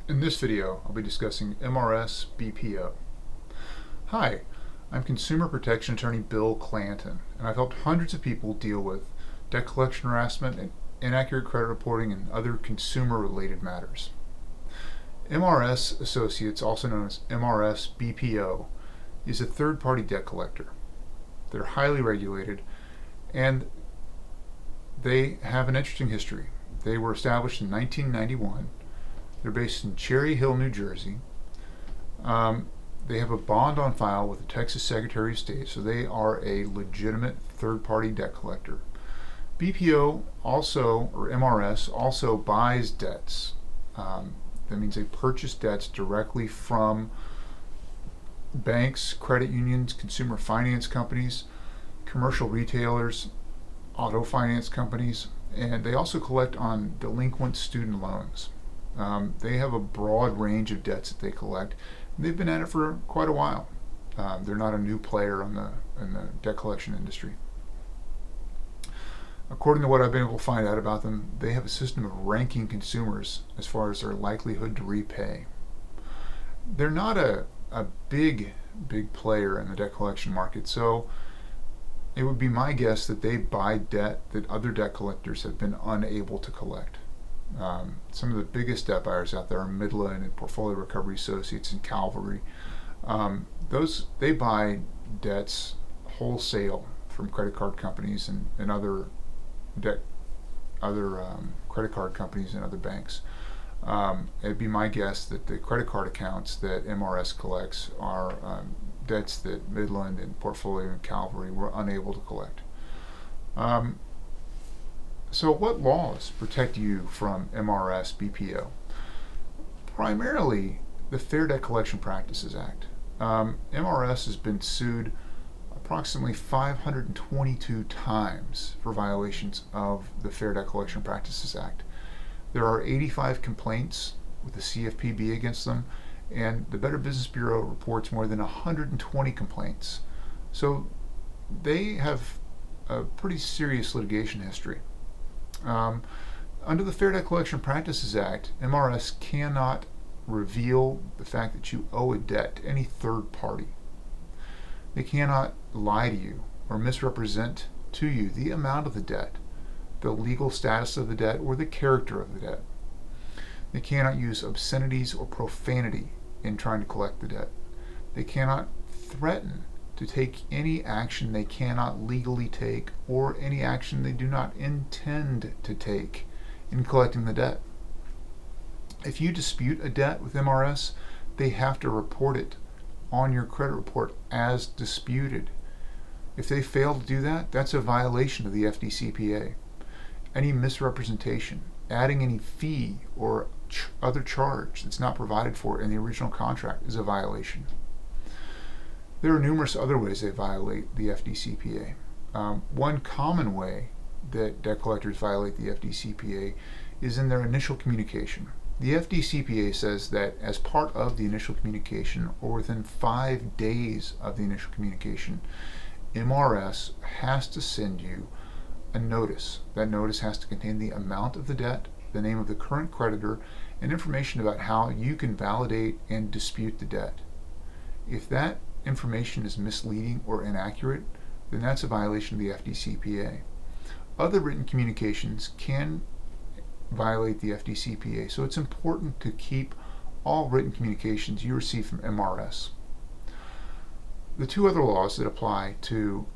In this video, I'll be discussing MRS BPO. Hi, I'm Consumer Protection Attorney Bill Clanton, and I've helped hundreds of people deal with debt collection harassment and inaccurate credit reporting and other consumer-related matters. MRS Associates, also known as MRS BPO, is a third-party debt collector. They're highly regulated, and they have an interesting history. They were established in 1991. They're based in Cherry Hill, New Jersey. They have a bond on file with the Texas Secretary of State, so they are a legitimate third-party debt collector. BPO also, or MRS, also buys debts. That means they purchase debts directly from banks, credit unions, consumer finance companies, commercial retailers, auto finance companies, and they also collect on delinquent student loans. They have a broad range of debts that they collect. They've been at it for quite a while. They're not a new player in the debt collection industry. According to what I've been able to find out about them, they have a system of ranking consumers as far as their likelihood to repay. They're not a big player in the debt collection market, so it would be my guess that they buy debt that other debt collectors have been unable to collect. Some of the biggest debt buyers out there are Midland and Portfolio Recovery Associates and Calvary. They buy debts wholesale from credit card companies and other credit card companies and other banks. It'd be my guess that the credit card accounts that MRS collects are debts that Midland and Portfolio and Calvary were unable to collect. So what laws protect you from MRS BPO? Primarily the Fair Debt Collection Practices Act. MRS has been sued approximately 522 times for violations of the Fair Debt Collection Practices Act. There are 85 complaints with the CFPB against them, and the Better Business Bureau reports more than 120 complaints. So they have a pretty serious litigation history. Under the Fair Debt Collection Practices Act, MRS cannot reveal the fact that you owe a debt to any third party. They cannot lie to you or misrepresent to you the amount of the debt, the legal status of the debt, or the character of the debt. They cannot use obscenities or profanity in trying to collect the debt. They cannot threaten to take any action they cannot legally take or any action they do not intend to take in collecting the debt. If you dispute a debt with MRS, they have to report it on your credit report as disputed. If they fail to do that, that's a violation of the FDCPA. Any misrepresentation, adding any fee or other charge that's not provided for in the original contract is a violation. There are numerous other ways they violate the FDCPA. One common way that debt collectors violate the FDCPA is in their initial communication. The FDCPA says that as part of the initial communication, or within 5 days of the initial communication, MRS has to send you a notice. That notice has to contain the amount of the debt, the name of the current creditor, and information about how you can validate and dispute the debt. If that information is misleading or inaccurate, then that's a violation of the FDCPA. Other written communications can violate the FDCPA, so it's important to keep all written communications you receive from MRS. The two other laws that apply to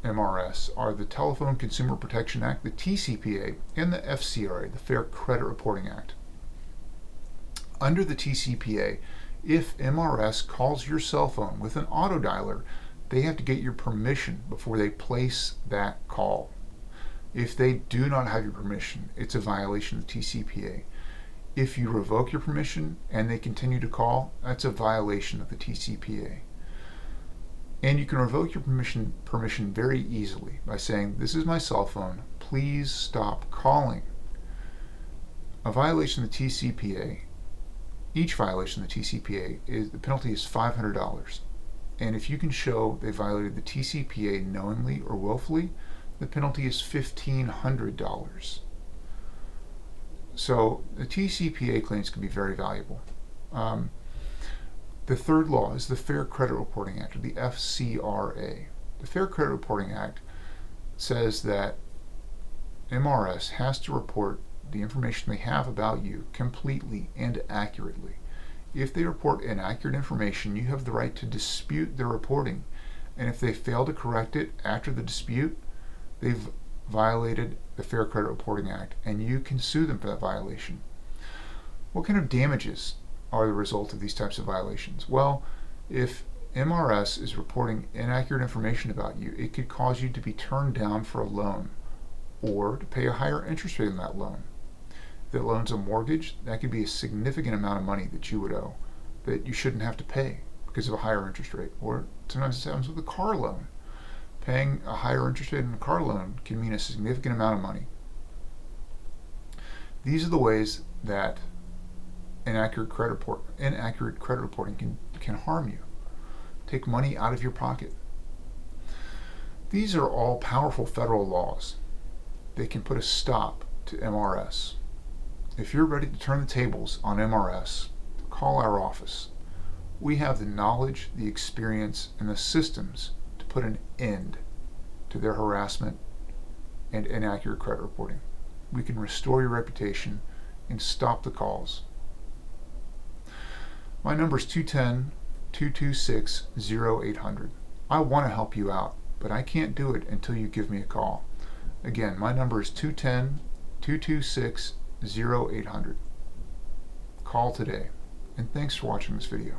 MRS are the Telephone Consumer Protection Act, the TCPA, and the FCRA, the Fair Credit Reporting Act. Under the TCPA, if MRS calls your cell phone with an auto dialer, they have to get your permission before they place that call. If they do not have your permission, it's a violation of the TCPA. If you revoke your permission and they continue to call, that's a violation of the TCPA. And you can revoke your permission very easily by saying, "This is my cell phone, please stop calling." A violation of the TCPA, each violation of the TCPA, the penalty is $500. And if you can show they violated the TCPA knowingly or willfully, the penalty is $1,500. So the TCPA claims can be very valuable. The third law is the Fair Credit Reporting Act, or the FCRA. The Fair Credit Reporting Act says that MRS has to report the information they have about you completely and accurately. If they report inaccurate information, you have the right to dispute their reporting. And if they fail to correct it after the dispute, they've violated the Fair Credit Reporting Act, and you can sue them for that violation. What kind of damages are the result of these types of violations? Well, if MRS is reporting inaccurate information about you, it could cause you to be turned down for a loan or to pay a higher interest rate on that loan. If that loan's a mortgage, that could be a significant amount of money that you would owe that you shouldn't have to pay because of a higher interest rate. Or sometimes it happens with a car loan. Paying a higher interest rate on a car loan can mean a significant amount of money. These are the ways that inaccurate credit reporting can harm you, take money out of your pocket. These are all powerful federal laws. They can put a stop to MRS. If you're ready to turn the tables on MRS, call our office. We have the knowledge, the experience, and the systems to put an end to their harassment and inaccurate credit reporting. We can restore your reputation and stop the calls. My number is 210-226-0800. I want to help you out, but I can't do it until you give me a call. Again, my number is 210-226-0800. Call today, and thanks for watching this video.